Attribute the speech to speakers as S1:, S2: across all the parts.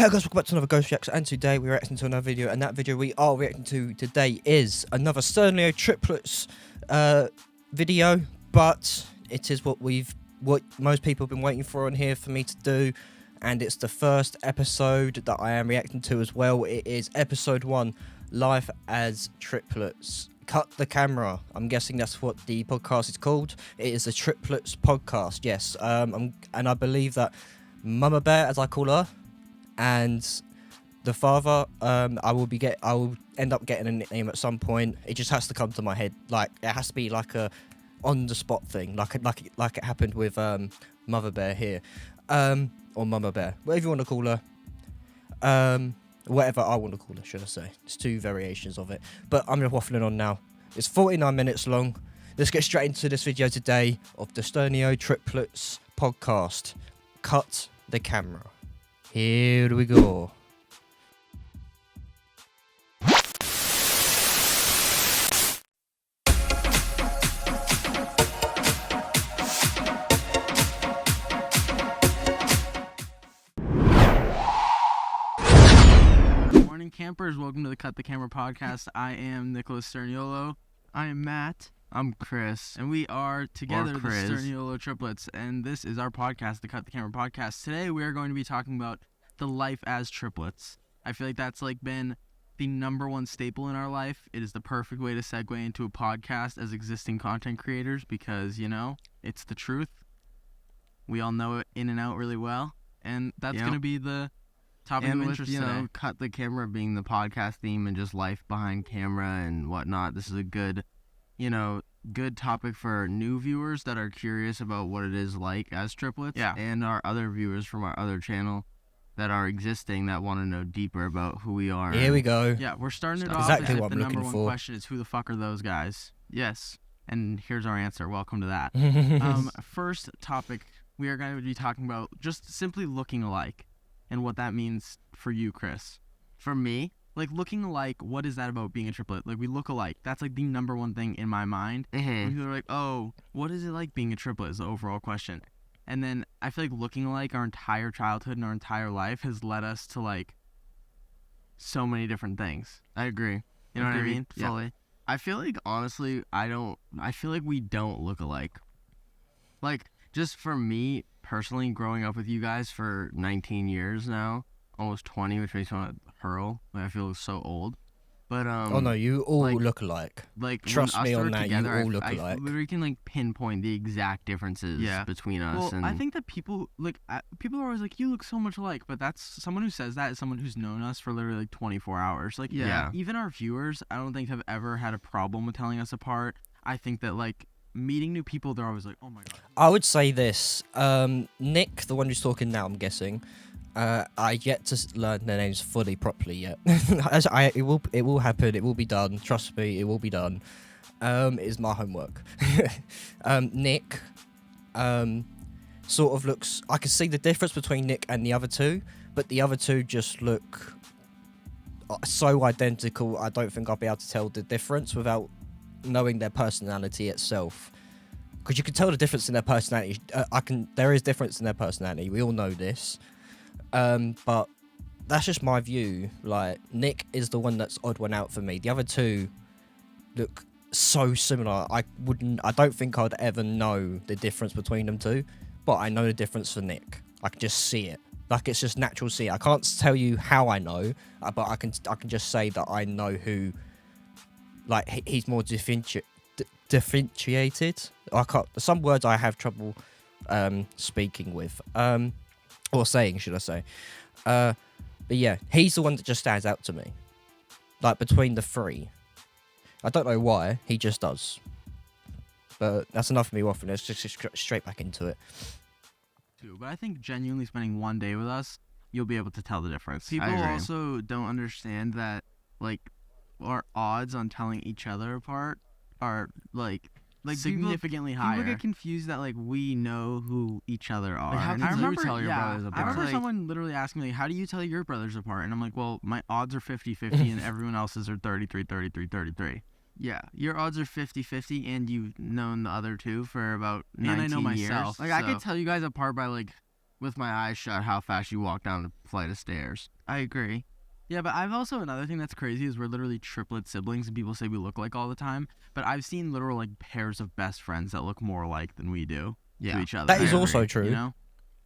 S1: Hello guys, welcome back to another Ghost Reacts, and today we're reacting to another video, and that video we are reacting to today is another Sturniolo Triplets video, but it is what most people have been waiting for on here for me to do, and it's the first episode that I am reacting to as well. It is episode 1, Life as Triplets. Cut the Camera. I'm guessing that's what the podcast is called. It is a Triplets podcast, yes. And I believe that Mama Bear, as I call her, and the father, I will end up getting a nickname at some point. It just has to come to my head. Like, it has to be like a on the spot thing, like it happened with Mother Bear here, or Mama Bear, whatever you want to call her, whatever I want to call her, should I say? It's 2 variations of it. But I'm just waffling on now. It's 49 minutes long. Let's get straight into this video today of the Sturniolo Triplets podcast. Cut the Camera. Here we go.
S2: Good morning, campers. Welcome to the Cut the Camera podcast. I am Nicholas Sturniolo.
S3: I am Matt.
S2: I'm Chris. And we are together the Sturniolo Triplets. And this is our podcast, the Cut the Camera podcast. Today we are going to be talking about the life as triplets. I feel like that's been the #1 staple in our life. It is the perfect way to segue into a podcast as existing content creators because, it's the truth. We all know it in and out really well. And that's going to be the topic of interest today.
S3: Cut the Camera being the podcast theme and just life behind camera and whatnot. This is a good topic for new viewers that are curious about what it is like as triplets.
S2: Yeah.
S3: And our other viewers from our other channel that are existing that want to know deeper about who we are.
S1: Here we go.
S2: Yeah, we're starting it off
S1: exactly
S2: as
S1: what
S2: the
S1: I'm looking
S2: #1
S1: for.
S2: question is, who the fuck are those guys?
S3: Yes.
S2: And here's our answer. Welcome to that. First topic, we are going to be talking about just simply looking alike and what that means for you, Chris.
S3: For me,
S2: Looking alike, what is that about being a triplet? We look alike. That's the #1 thing in my mind. When people are like, oh, what is it like being a triplet is the overall question. And then I feel like looking alike our entire childhood and our entire life has led us to so many different things.
S3: I agree.
S2: You know what I mean?
S3: Fully.
S2: Yeah.
S3: I feel like, honestly, I feel like we don't look alike. Just for me, personally, growing up with you guys for 19 years now, almost 20, which makes me want to hurl. I feel so old. But,
S1: oh no, you all look alike. Trust me on that,
S3: together,
S1: you all look
S3: I
S1: alike.
S3: literally can, pinpoint the exact differences between us.
S2: Well,
S3: and
S2: I think that people, people are always like, you look so much alike, but that's, someone who says that is someone who's known us for literally 24 hours. Even our viewers, I don't think have ever had a problem with telling us apart. I think that, meeting new people, they're always like, oh my god.
S1: I would say this, Nick, the one who's talking now, I'm guessing, I yet to learn their names fully properly yet. It will happen. It will be done. Trust me, it will be done. It is my homework. Nick, sort of looks. I can see the difference between Nick and the other 2, but the other 2 just look so identical. I don't think I'll be able to tell the difference without knowing their personality itself. Because you can tell the difference in their personality. There is difference in their personality. We all know this. But that's just my view. Nick is the one that's odd one out for me. The other 2 look so similar. I don't think I'd ever know the difference between them 2, but I know the difference for Nick. I can just see it. It's just natural to see. I can't tell you how I know, but I can just say that I know who. He's more differentiated. Some words I have trouble speaking with. Or saying, should I say. But yeah, he's the one that just stands out to me. Between the 3. I don't know why, he just does. But that's enough of me waffling. Let's just straight back into it.
S2: But I think genuinely spending 1 day with us, you'll be able to tell the difference. People also don't understand that, our odds on telling each other apart are, significantly higher.
S3: People get confused that we know who each other are.
S2: How
S3: and
S2: can
S3: you
S2: you
S3: tell your brothers apart?
S2: I remember someone literally asking me, how do you tell your brothers apart? And I'm like, well, my odds are 50-50 and everyone else's are 33-33-33.
S3: Yeah, your odds are 50-50 and you've known the other 2 for about 19
S2: and I know
S3: years.
S2: myself.
S3: I could tell you guys apart by with my eyes shut how fast you walk down a flight of stairs.
S2: I agree. Yeah, but I've also, another thing that's crazy is we're literally triplet siblings, and people say we look like all the time. But I've seen literal like pairs of best friends that look more alike than we do to each other.
S1: That is also true.
S2: You know.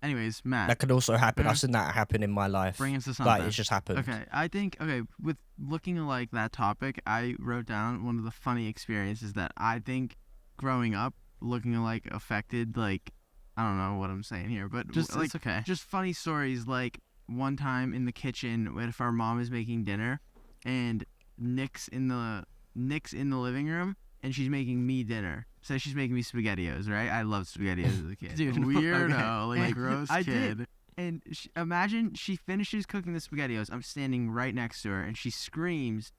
S2: Anyways, Matt.
S1: That could also happen. I've seen that happen in my life.
S2: Bring us to something.
S1: Like, it's just happened.
S2: Okay, I think, with looking at like that topic, I wrote down one of the funny experiences that I think growing up, looking like affected, like, I don't know what I'm saying here, but
S3: Just
S2: like,
S3: it's okay.
S2: just funny stories. Like one time in the kitchen, if our mom is making dinner, and Nick's in the living room, and she's making me dinner. So she's making me SpaghettiOs, right? I love SpaghettiOs as a kid.
S3: Dude, weirdo,
S2: Okay.
S3: like gross
S2: I
S3: kid.
S2: did. And imagine she finishes cooking the SpaghettiOs. I'm standing right next to her, and she screams,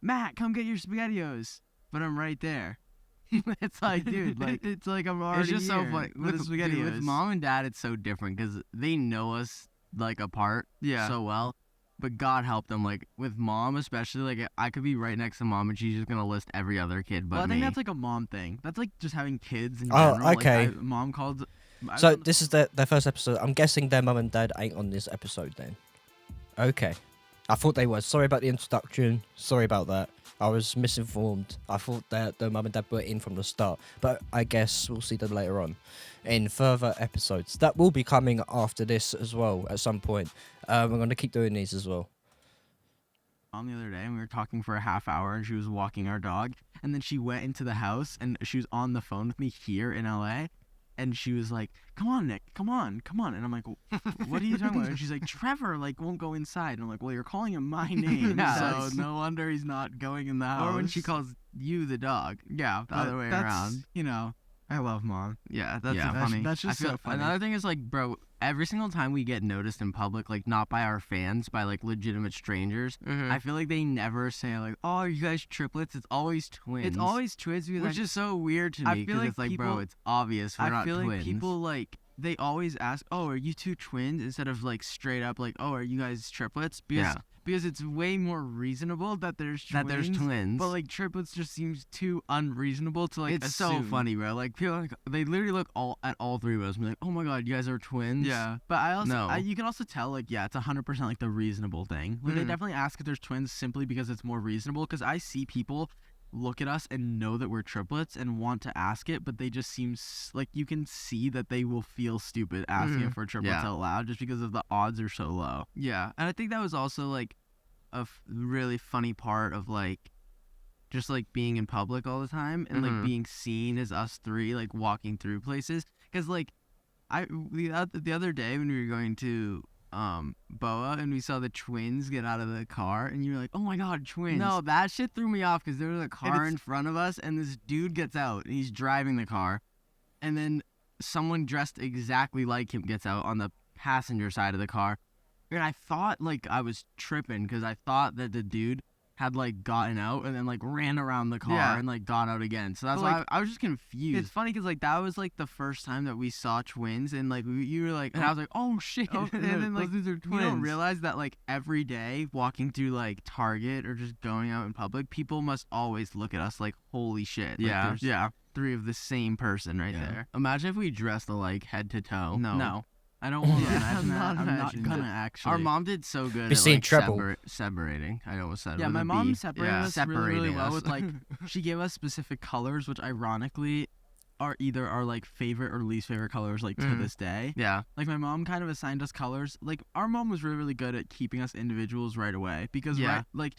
S2: "Matt, come get your SpaghettiOs!" But I'm right there. It's like, dude, like it's like I'm already
S3: It's just so
S2: here
S3: funny.
S2: with the SpaghettiOs.
S3: With mom and dad, it's so different because they know us like apart so well. But God help them. Like with mom, especially, like I could be right next to mom and she's just gonna list every other kid but
S2: Well, I
S3: me.
S2: think that's like a mom thing. That's like just having kids in
S1: Oh,
S2: general.
S1: okay.
S2: Like, mom called.
S1: So this is their first episode. I'm guessing their mum and dad ain't on this episode then. Okay. I thought they were. Sorry about the introduction. Sorry about that. I was misinformed. I thought that the mum and dad were in from the start. But I guess we'll see them later on in further episodes. That will be coming after this as well at some point. We're going to keep doing these as well.
S2: On the other day, and we were talking for a half hour, and she was walking our dog, and then she went into the house, and she was on the phone with me here in LA, and she was like, "Come on, Nick, come on," and I'm like, "What are you talking about?" And she's like, "Trevor, like, won't go inside," and I'm like, "Well, you're calling him my name, so no wonder he's not going in the house."
S3: Or when she calls you the dog.
S2: Yeah,
S3: the other way around.
S2: You know, I love mom.
S3: Yeah,
S2: That's funny. That's just so funny.
S3: Another thing is like, bro, every single time we get noticed in public, like not by our fans, by like legitimate strangers, I feel like they never say like, "Oh, are you guys triplets?" It's always twins.
S2: It's always twins, because
S3: which is so weird to me because it's like, bro, it's obvious we're not twins.
S2: I feel like people like they always ask, "Oh, are you two twins?" instead of like straight up like, "Oh, are you guys triplets?" Because it's way more reasonable that there's twins. But like triplets just seems too unreasonable to like
S3: It's
S2: assume.
S3: so funny, bro. Like people like they literally look at all three of us and be like, "Oh my god, you guys are twins."
S2: Yeah, but I also you can also tell like it's 100% like the reasonable thing. Like they definitely ask if there's twins simply because it's more reasonable. Because I see people look at us and know that we're triplets and want to ask it, but they just seem like you can see that they will feel stupid asking if we're triplets out loud just because of the odds are so low. Yeah, and I think that was also like a really funny part of like just like being in public all the time and like being seen as us three like walking through places. Because like the other day when we were going to Boa and we saw the twins get out of the car and you were like, "Oh my god, twins."
S3: No, that shit threw me off because there was a car in front of us and this dude gets out and he's driving the car and then someone dressed exactly like him gets out on the passenger side of the car. And I thought like I was tripping because I thought that the dude had like gotten out and then like ran around the car and like got out again. So that's why I was just confused.
S2: It's funny because like that was like the first time that we saw twins and like you were like,
S3: and I was like, "Oh shit!"
S2: and then like
S3: those are twins.
S2: You don't realize that like every day walking through like Target or just going out in public, people must always look at us like, "Holy shit!" Like, there's three of the same person right there.
S3: Imagine if we dressed alike head to toe.
S2: No. I don't want to imagine that. I'm not gonna actually.
S3: Our mom did so good
S1: Be
S3: at
S1: seeing
S3: like
S1: treble.
S3: separating. I almost said.
S2: Yeah,
S3: with
S2: my
S3: a
S2: mom
S3: B.
S2: separated us really well
S3: us.
S2: with like she gave us specific colors, which ironically are either our like favorite or least favorite colors like to this day.
S3: Yeah.
S2: Like my mom kind of assigned us colors. Like our mom was really good at keeping us individuals right away because like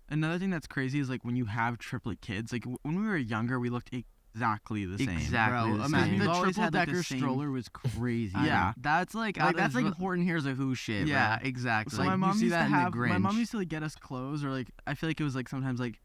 S2: another thing that's crazy is like when you have triplet kids, like when we were younger, we looked exactly the same.
S3: Exactly.
S2: Bro,
S3: Imagine the triple
S2: like,
S3: decker stroller was crazy.
S2: Yeah, that's like
S3: that's like important here's a who shit.
S2: Yeah,
S3: bro.
S2: exactly. So
S3: like,
S2: my mom
S3: you see
S2: used
S3: that
S2: to
S3: in
S2: have
S3: the Grinch.
S2: my mom used to like get us clothes or like I feel like it was like sometimes like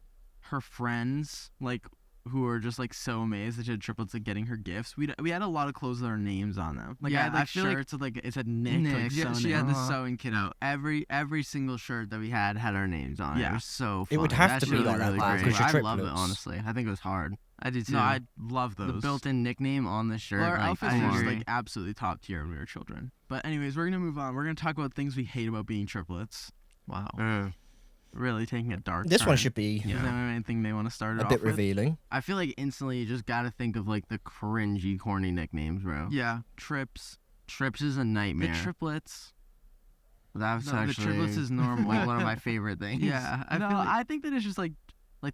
S2: her friends like who were just like so amazed that she had triplets like getting her gifts. We had a lot of clothes with our names on them. Like I had like shirts with like it said Nick. Like,
S3: she had the sewing kit out. Every single shirt that we had our names on it.
S2: Yeah.
S3: It was so fun.
S1: It would have to be like that because you're
S3: I love it,
S1: triplets.
S3: honestly. I think it was hard. I did too.
S2: No, I love those.
S3: The built-in nickname on the shirt.
S2: Well, our
S3: like,
S2: outfits were just like absolutely top tier when we were children. But anyways, we're gonna move on. We're gonna talk about things we hate about being triplets. Wow. Really taking a dark
S1: This
S2: turn.
S1: one should be
S2: Does anyone have anything they want to start it
S1: a
S2: off
S1: bit
S2: with?
S1: revealing.
S3: I feel like instantly you just gotta think of like the cringy, corny nicknames, bro.
S2: Yeah, trips,
S3: Trips is a nightmare.
S2: The triplets.
S3: That's
S2: No,
S3: actually
S2: the triplets is normal.
S3: like one of my favorite things.
S2: Yeah, I think that it's just like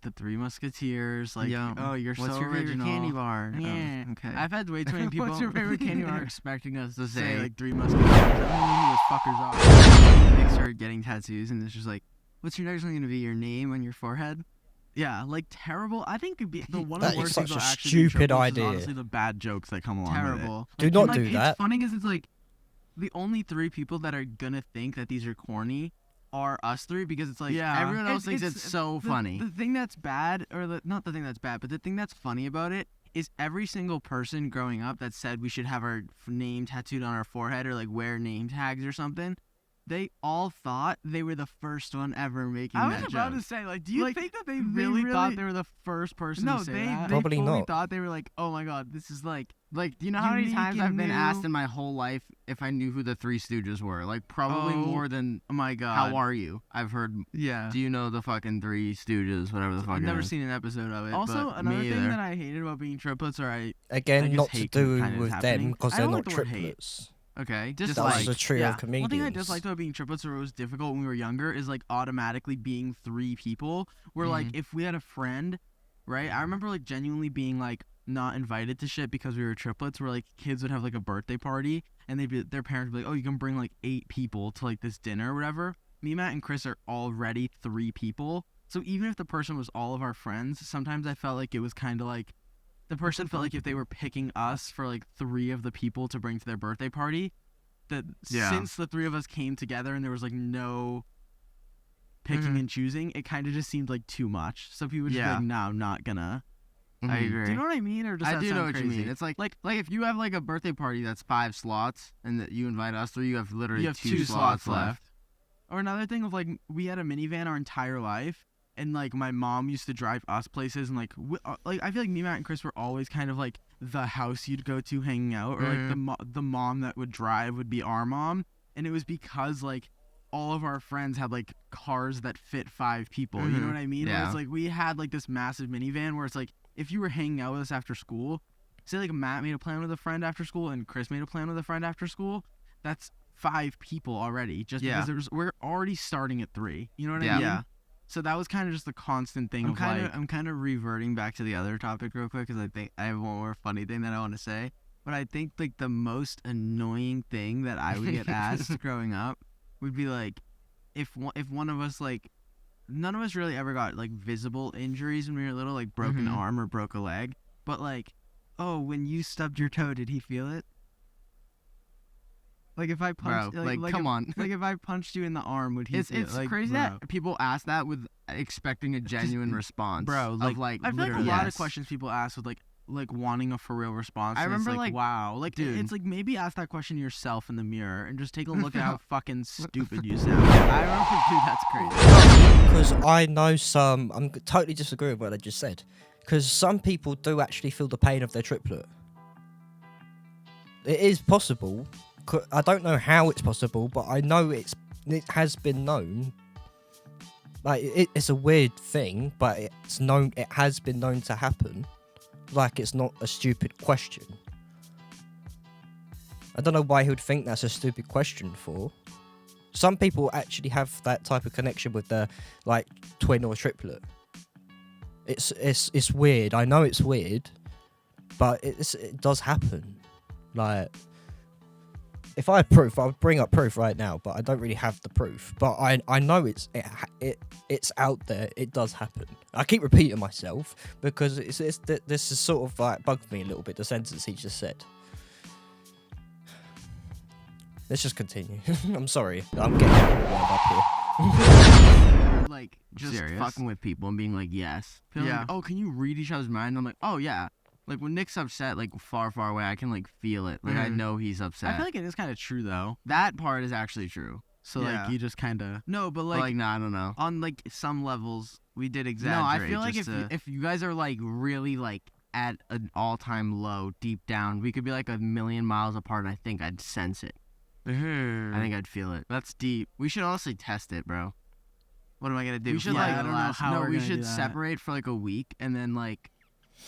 S2: the Three Musketeers. Like,
S3: Yeah.
S2: oh, you're
S3: What's
S2: so
S3: your favorite
S2: original.
S3: candy bar?
S2: Yeah.
S3: Okay.
S2: I've had way too many people.
S3: What's your favorite candy bar? Expecting us to
S2: say
S3: say
S2: like Three Musketeers. I don't know who those fuckers are. Nick started getting tattoos, and it's just like, what's your next one gonna be? Your name on your forehead? Yeah, like terrible. I think the one of
S1: That
S2: the
S1: is
S2: worst
S1: such
S2: things
S1: a
S2: about actually being
S1: stupid
S2: triplets
S1: idea.
S2: is honestly the bad jokes that come along with it.
S3: Terrible.
S1: Do not
S2: and,
S1: do
S2: like,
S1: that.
S2: It's funny because it's like the only 3 people that are gonna think that these are corny are us 3 because it's like
S3: Everyone else thinks it's so funny.
S2: The thing that's bad, or not the thing that's bad, but the thing that's funny about it is every single person growing up that said we should have our name tattooed on our forehead or like wear name tags or something, they all thought they were the first one ever making that joke.
S4: I was about to say, like, do you think that they
S2: really thought they were the first person to say that?
S1: Probably
S2: they fully
S1: not.
S2: thought they were like, oh my god, this is like
S3: do you know how many
S2: unique
S3: times
S2: and
S3: I've been
S2: new.
S3: asked in my whole life if I knew who the Three Stooges were? Like, probably more than,
S2: oh my god,
S3: how are you? I've heard,
S2: yeah.
S3: do you know the fucking Three Stooges, whatever the fuck
S2: I've
S3: it
S2: never
S3: is.
S2: seen an episode of it.
S3: Also,
S2: but
S3: another
S2: me
S3: thing
S2: either.
S3: that
S2: I hated about being triplets, or I
S1: Again,
S2: just
S1: not to
S2: hate
S1: do
S2: kind of
S1: with
S2: happening.
S1: them because
S2: I
S1: they're
S2: don't
S1: not
S2: like the word hate.
S1: triplets.
S2: Okay,
S3: Just
S1: That was a trio of
S2: One thing I
S1: comedians.
S2: disliked about being triplets, or it was difficult when we were younger, is like automatically being 3 people. Where like if we had a friend, right? I remember like genuinely being like not invited to shit because we were triplets. Where like kids would have like a birthday party and their parents would be like, oh, you can bring like 8 people to like this dinner or whatever. Me, Matt, and Chris are already 3 people. So even if the person was all of our friends, sometimes I felt like it was kind of like the person felt like if they were picking us for like 3 of the people to bring to their birthday party, that since the 3 of us came together and there was like no picking and choosing, it kind of just seemed like too much. So people would just be like, no, I'm not gonna.
S3: I agree.
S2: Do you know what I mean? Or does
S3: I
S2: that
S3: do
S2: sound
S3: know what
S2: crazy?
S3: you mean. It's like if you have like a birthday party that's 5 slots and that you invite us 3, you have literally
S2: you have
S3: 2
S2: 2
S3: slots left.
S2: Or another thing of like, we had a minivan our entire life, and like my mom used to drive us places, and like I feel like me, Matt, and Chris were always kind of like the house you'd go to hanging out, or like the mom that would drive would be our mom, and it was because like all of our friends had like cars that fit 5 people. You know what I mean?
S3: Yeah.
S2: Where it's like we had like this massive minivan where it's like if you were hanging out with us after school, say like Matt made a plan with a friend after school and Chris made a plan with a friend after school, that's 5 people already. Just because we're already starting at 3. You know what I mean?
S3: Yeah.
S2: So that was kind of just the constant thing of like.
S4: I'm kind of reverting back to the other topic real quick because I think I have one more funny thing that I want to say. But I think like the most annoying thing that I would get asked growing up would be like, if one of us like, none of us really ever got like visible injuries when we were little, like broken arm or broke a leg. But like, oh, when you stubbed your toe, did he feel it? Like if I punched,
S3: Bro, come on.
S2: Like if I punched you in the arm, would he feel it?
S3: It's
S2: Like,
S3: crazy
S2: bro.
S3: that people ask that with expecting a genuine response.
S2: Bro,
S3: of,
S2: I feel like a
S3: literally,
S2: lot of
S3: yes.
S2: questions people ask with like wanting a for real response.
S3: I
S2: and it's
S3: remember,
S2: like,
S3: like,
S2: wow, like
S3: dude.
S2: it's like maybe ask that question to yourself in the mirror and just take a look at how fucking stupid you sound. I remember, dude, that's crazy.
S1: Because I know some, I'm totally disagreeing with what I just said. Because some people do actually feel the pain of their triplet. It is possible. I don't know how it's possible, but I know it has been known. Like it's a weird thing, but it's known. It has been known to happen. Like it's not a stupid question. I don't know why he would think that's a stupid question for. Some people actually have that type of connection with their like twin or triplet. It's weird. I know it's weird, but it does happen. Like if I had proof, I would bring up proof right now, but I don't really have the proof. But I know it's out there. It does happen. I keep repeating myself because this is sort of like bugged me a little bit. The sentence he just said. Let's just continue. I'm sorry. I'm getting wound up here.
S3: Like just
S2: Serious?
S3: fucking with people and being like, yes. People are like, oh, can you read each other's mind? I'm like, oh yeah. Like when Nick's upset, like far away, I can like feel it. Like I know he's upset.
S2: I feel like it is kind of true though.
S3: That part is actually true.
S2: So
S4: Yeah.
S2: like you just kind of no, but
S3: Like,
S2: like
S3: no, I don't know.
S4: On like some levels, we did
S3: No,
S4: exaggerate.
S3: I feel like
S4: just
S3: if you guys are like really like at an all-time low deep down, we could be like a million miles apart and I think I'd sense it. I think I'd feel it.
S2: that's deep.
S3: We should honestly test it, bro.
S4: what am I gonna do?
S3: We should
S4: Fly
S3: like
S4: to
S2: I don't know
S4: Alaska?
S2: how
S3: no,
S2: we're
S3: we
S2: gonna do
S3: should
S2: that.
S3: separate for like a week and then like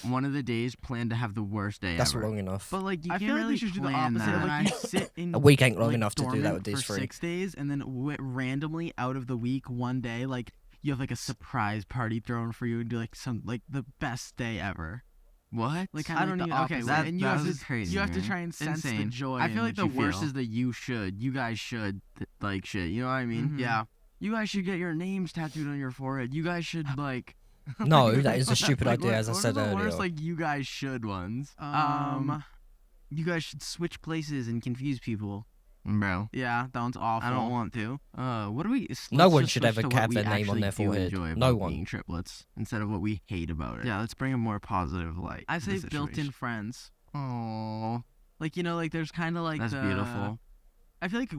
S3: one of the days plan to have the worst day
S1: That's
S3: ever.
S1: long enough.
S4: But like you
S2: I
S4: can't
S2: feel like
S4: really
S2: we should do the
S4: plan
S2: opposite.
S4: that.
S2: Like you sit in
S1: A week ain't long
S2: like,
S1: enough to do that
S2: dormant
S1: with these
S2: for
S1: three.
S2: 6 days, and then randomly out of the week, one day, like you have like a surprise party thrown for you and do like some like the best day ever.
S3: What?
S2: Like
S3: I
S2: kind of
S3: don't
S2: like the
S3: even. Okay,
S2: opposite.
S3: and you have to
S4: crazy,
S2: you have to
S4: man.
S2: try and sense the
S4: Insane.
S2: joy.
S3: I feel
S2: in
S3: like the
S2: which you
S3: worst
S2: feel.
S3: is the you guys should like shit. You know what I mean?
S2: Mhm.
S3: Yeah. You guys should get your names tattooed on your forehead. You guys should like.
S1: No, that is a stupid
S3: Like,
S1: idea,
S3: what-
S1: as I
S3: what
S1: said
S3: are the
S1: earlier.
S3: worst, like you guys should ones.
S4: You guys should switch places and confuse people.
S3: Bro.
S2: Yeah, that one's awful.
S4: I don't want to.
S3: What do we?
S1: No
S3: let's
S1: one
S3: just
S1: should
S3: switch
S1: ever
S3: to what
S1: have
S3: we
S1: their name on
S3: actually
S1: their
S3: do
S1: forehead.
S3: enjoy
S1: No
S3: about
S1: one.
S3: being triplets instead of what we hate about it.
S4: Yeah, let's bring a more positive light.
S2: I
S4: to
S2: say
S4: the
S2: built-in
S4: situation.
S2: friends.
S3: Oh,
S2: Like like there's kind of like
S3: that's beautiful.
S2: I feel like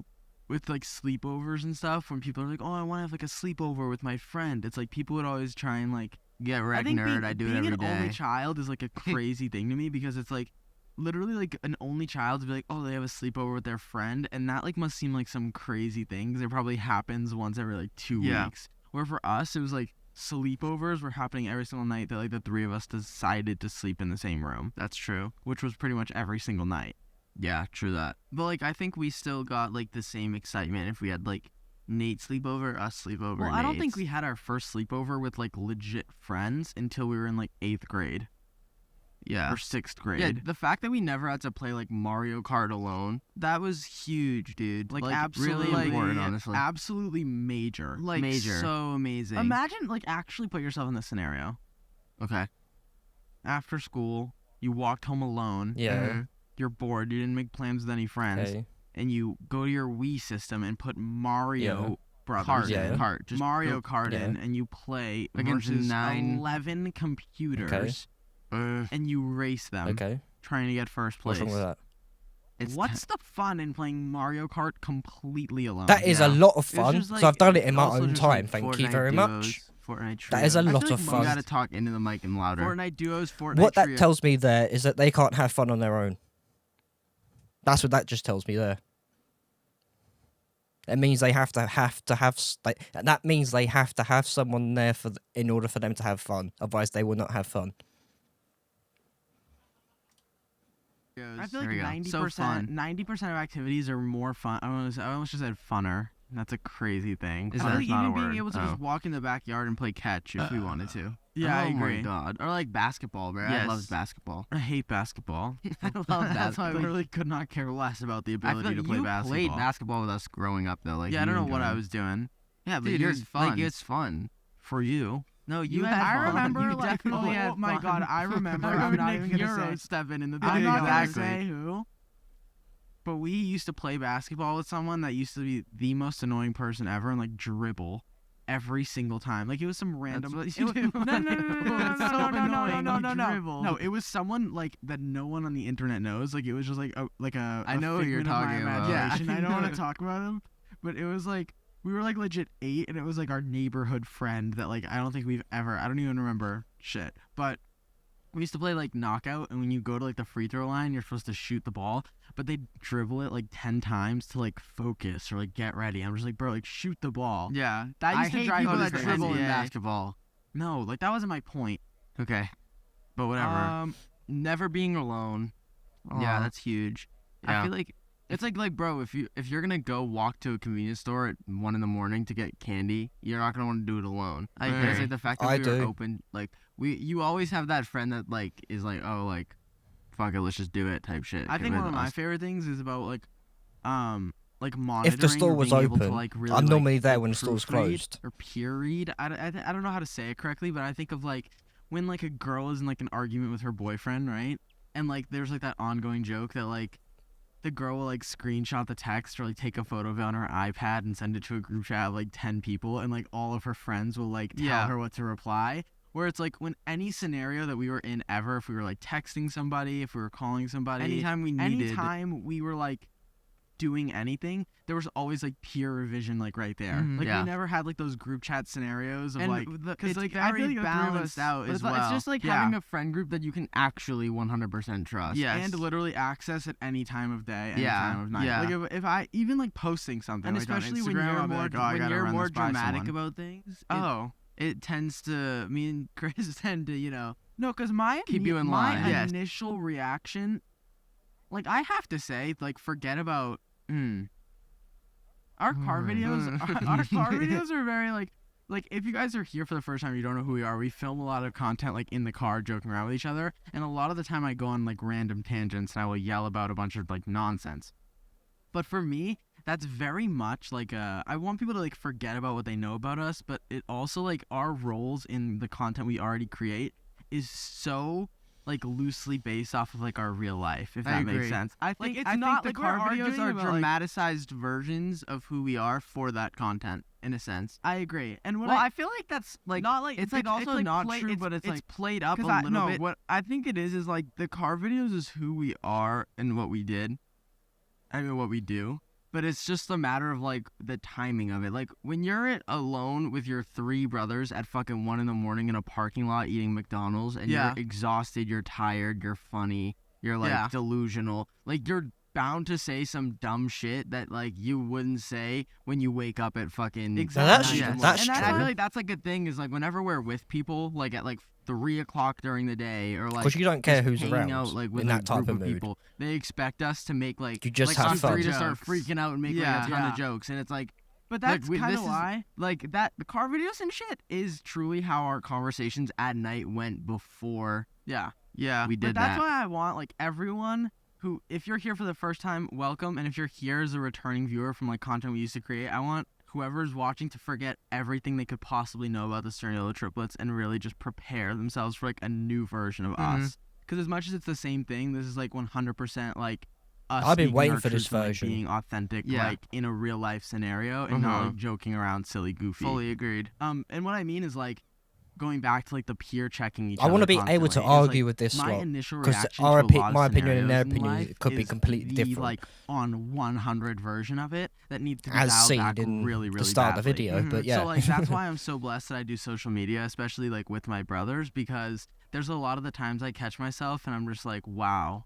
S2: with like sleepovers and stuff, when people are like, "Oh, I want to have like a sleepover with my friend," it's like people would always try and like.
S3: Yeah,
S2: I
S3: wreck
S2: think
S3: nerd. I do it
S2: being
S3: every
S2: an
S3: day.
S2: only child is like a crazy thing to me because it's like literally like an only child to be like, oh, they have a sleepover with their friend, and that like must seem like some crazy thing because it probably happens once every like 2
S4: Yeah.
S2: weeks. Where for us, it was like sleepovers were happening every single night that like the three of us decided to sleep in the same room,
S4: That's true.
S2: which was pretty much every single night.
S3: Yeah, true that.
S4: But like I think we still got like the same excitement if we had like Nate sleepover, us sleepover.
S2: Well, I don't think
S4: Nate's.
S2: we had our first sleepover with like legit friends until we were in like 8th grade
S4: Yeah.
S2: or 6th grade.
S3: Yeah, the fact that we never had to play like Mario Kart alone.
S4: That was huge, dude.
S2: Like,
S4: really
S2: absolutely
S4: important,
S3: honestly.
S2: Absolutely major.
S4: Like
S3: major.
S4: so amazing.
S2: Imagine like actually put yourself in this scenario.
S3: Okay.
S2: After school, you walked home alone.
S1: Yeah.
S2: You're bored. You didn't make plans with any friends,
S1: Okay.
S2: and you go to your Wii system and put Mario Brothers
S3: Kart.
S1: Yeah.
S2: in.
S3: Kart. Just
S2: Mario Kart
S1: yeah.
S2: in, and you play
S3: Against
S2: versus
S3: 9
S2: 11 computers,
S3: Uh,
S2: and you race them,
S1: Okay.
S2: trying to get first place.
S1: What's wrong with that?
S2: What's the fun in playing Mario Kart completely alone?
S1: That is a
S3: yeah.
S1: lot of
S4: It was
S1: fun.
S4: just,
S1: So
S4: like,
S1: I've done it in my
S4: also
S1: own
S4: just,
S1: time.
S4: like,
S1: Thank you
S4: Fortnite
S1: very
S4: duos,
S1: much.
S4: Fortnite
S1: That is a
S4: trios.
S1: lot
S2: feel
S1: of
S2: like
S3: you
S1: fun.
S3: gotta talk into the mic and louder.
S2: Fortnite duos, Fortnite
S1: What that
S2: trio.
S1: tells me there is that they can't have fun on their own. That's what that just tells me there. It means they have to have that means they have to have someone there in order for them to have fun. Otherwise, they will not have fun.
S2: I feel
S3: There we
S2: like
S3: go.
S2: 90% of activities are more fun. I almost just said funner. That's a crazy thing.
S3: Is
S2: I feel
S3: that
S2: like
S3: not a
S2: even being
S3: word?
S2: able to
S3: Oh.
S2: just walk in the backyard and play catch if we wanted to.
S3: Yeah,
S2: I
S3: oh
S2: agree.
S3: my god. Or like basketball, bro. I
S2: Yes.
S3: love basketball.
S2: I hate basketball.
S3: I love
S2: That's why I
S3: basketball.
S2: literally could not care less about the
S3: I feel
S2: ability
S3: like
S2: to play
S3: you
S2: basketball.
S3: played basketball with us growing up though. Like
S2: Yeah, I
S3: you
S2: don't know what I
S3: enjoyed-
S2: was doing.
S3: Yeah, but
S4: Dude,
S3: you're
S4: it was fun.
S3: like it's fun.
S2: For you.
S4: No, you
S3: You
S4: had
S3: had
S2: I
S4: fun.
S2: remember,
S3: You
S2: like,
S3: definitely had
S2: oh my
S3: fun.
S2: god, I remember.
S3: I
S2: I'm
S3: remember
S2: not
S3: Nick
S2: even gonna
S3: Euro
S2: say.
S3: stepping in the
S2: I'm not gonna
S3: exactly.
S2: say who. But we used to play basketball with someone that used to be the most annoying person ever and like dribble every single time. Like it was some random.
S3: what
S2: it
S3: you
S2: was-
S3: do.
S2: No, no, no, no, no, no,
S3: That's
S2: no,
S3: so
S2: no, no,
S3: annoying.
S2: no,
S3: You
S2: no, no,
S3: dribbled.
S2: no. It was someone like that no one on the internet knows. Like it was just like a
S3: I know who you're
S2: figment of my
S3: talking about.
S2: imagination.
S3: Yeah.
S2: I don't want to talk about him, but it was like we were like legit 8, and it was like our neighborhood friend that like I don't think we've ever. I don't even remember shit, but. We used to play like knockout, and when you go to like the free throw line, you're supposed to shoot the ball, but they dribble it like 10 times to like focus or like get ready. I'm just like, bro, like shoot the ball.
S3: Yeah.
S2: That
S3: I
S2: used to
S3: hate
S2: drive
S3: people
S2: me
S3: that
S2: crazy.
S3: dribble in
S2: NBA.
S3: basketball.
S2: No, like that wasn't my point.
S3: Okay. But whatever. Never being alone.
S4: Yeah,
S3: Aw.
S4: that's huge.
S3: Yeah.
S4: I feel like
S3: It's like, bro, if you're gonna go walk to a convenience store at 1 a.m. to get candy, you're not gonna want to do it alone.
S4: I
S3: Because,
S4: agree.
S3: like the fact that
S1: I
S3: we were
S1: do.
S3: open, like you always have that friend that like is like, oh, like, fuck it, let's just do it type shit.
S2: I think
S3: with
S2: one of my
S3: us.
S2: favorite things is about like monitoring.
S1: If the store
S2: or
S1: was
S2: being able to,
S1: open,
S2: like, really,
S1: I'm
S2: like,
S1: normally there
S2: like,
S1: when the store's
S2: proofread
S1: closed.
S2: or peer read. I don't know how to say it correctly, but I think of like when like a girl is in like an argument with her boyfriend, right? And like there's like that ongoing joke that like the girl will like screenshot the text or like take a photo of it on her iPad and send it to a group chat of like 10 people, and like all of her friends will like tell
S4: Yeah.
S2: her what to reply. Where it's like when any scenario that we were in ever, if we were like texting somebody, if we were calling somebody,
S4: anytime we needed.
S2: anytime we were like doing anything, there was always like peer revision like right there.
S4: Mhm.
S2: Like
S3: Yeah.
S2: we never had like those group chat scenarios of
S4: And
S2: like
S4: it's
S2: because like
S4: very
S2: I feel like the three of
S4: balanced
S2: us-
S4: out
S3: But
S4: as
S3: it's, like,
S4: well.
S3: it's just like
S2: Yeah.
S3: having a friend group that you can actually 100% trust.
S4: Yes.
S2: and literally access at any time of day, any
S3: Yeah,
S2: time of night.
S4: yeah.
S2: Like if I even like posting something,
S4: and
S2: like, on
S4: especially when
S2: Instagram,
S4: you're
S2: I'll be
S4: more
S2: like, oh, I
S4: when
S2: gotta
S4: you're
S2: run
S4: more
S2: this by
S4: dramatic
S2: someone.
S4: about things.
S2: Oh,
S4: it tends to, me and Chris tend to, no, because my
S3: Keep you in line.
S4: My
S3: Yes.
S4: initial reaction, like, I have to say, like, forget about our car videos. Our car videos are very like if you guys are here for the first time, you don't know who we are. We film a lot of content like in the car, joking around with each other, and a lot of the time I go on like random tangents and I will yell about a bunch of like nonsense. But for me, that's very much like I want people to like forget about what they know about us, but it also like our roles in the content we already create is so like loosely based off of like our real life, if that makes sense.
S2: I think
S4: it's
S2: I
S4: not
S2: think
S4: like
S2: the
S4: car
S2: car
S4: videos
S2: videos
S4: are
S2: are
S4: dramatized versions of who we are for that content, in a sense.
S2: I agree. And what
S3: Well, I feel like that's like
S2: not like
S3: it's like also not true, but it's like
S4: played up a
S3: because
S4: little bit.
S3: what I think it is like the car videos is who we are and what we did. I mean, what we do. But it's just a matter of like the timing of it. Like when you're alone with your 3 brothers at fucking 1 a.m. in a parking lot eating McDonald's and you're exhausted, you're tired, you're funny, you're like delusional. Like you're bound to say some dumb shit that like you wouldn't say when you wake up at fucking
S1: Exactly. That's
S3: and I
S1: true.
S3: feel like that's like a thing is like whenever we're with people like at like 3 o'clock during the day or like
S1: Because you don't care
S3: just
S1: who's
S3: hanging
S1: around
S3: out, like, with
S1: in
S3: a
S1: that type
S3: group
S1: of mood.
S3: people, they expect us to make like
S1: You just
S3: like
S1: have
S3: us
S1: fun.
S3: three to start
S4: Jokes.
S3: freaking out and make like a ton of jokes, and it's like.
S4: But that's
S3: Like,
S4: kind
S3: this
S4: of
S3: is-
S4: why.
S3: Like that, the car videos and shit is truly how our conversations at night went before
S4: Yeah.
S3: we did
S4: But that's
S3: that.
S4: why I want like everyone who, if you're here for the first time, welcome, and if you're here as a returning viewer from like content we used to create, I want whoever's watching to forget everything they could possibly know about the Sturniolo Triplets and really just prepare themselves for like a new version of us. Because as much as it's the same thing, this is like 100% like us.
S1: I've been
S4: speaking
S1: waiting
S4: our
S1: for this
S4: truth and, like,
S1: version.
S4: being authentic,
S3: Yeah.
S4: like in a real life scenario, and not like joking around, silly, goofy.
S3: Fully agreed.
S4: And what I mean is like going back to like the peer checking each
S1: I
S4: other.
S1: want to be able to
S4: constantly is,
S1: argue
S4: like,
S1: with this
S4: my
S1: lot.
S4: initial
S1: 'cause
S4: reaction
S1: our
S4: to a
S1: opi-
S4: lot of
S1: my opinion and their
S4: scenarios in
S1: opinion
S4: life
S1: could be
S4: is
S1: completely
S4: the,
S1: different.
S4: like on 100 version of it that needs to be
S1: As
S4: dialed
S1: seen
S4: back
S1: in
S4: really, really
S1: the start
S4: badly.
S1: of the video, but yeah.
S4: So like that's why I'm so blessed that I do social media, especially like with my brothers, because there's a lot of the times I catch myself and I'm just like, wow,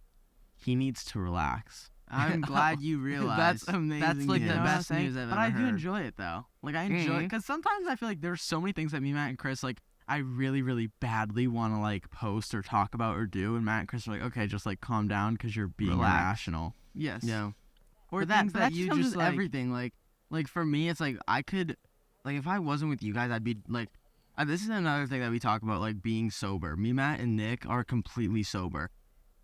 S4: he needs to relax.
S2: I'm glad you realized.
S3: That's amazing.
S4: That's like
S3: news.
S4: the
S2: You know what I'm
S4: best
S2: saying?
S4: news I've
S2: But
S4: ever
S2: I
S4: heard.
S2: do
S4: enjoy it though. Like I enjoy it because sometimes I feel like there's so many things that me, Matt, and Chris like I really, really badly want to like post or talk about or do, and Matt and Chris are like, okay, just like calm down because you're being
S3: Relax.
S4: irrational.
S2: Yes.
S3: Yeah.
S4: Or
S3: But
S4: things that
S3: just
S4: you
S3: comes
S4: just
S3: with
S4: like.
S3: everything. Like for me, it's like I could, like if I wasn't with you guys, I'd be like, this is another thing that we talk about, like being sober. Me, Matt, and Nick are completely sober.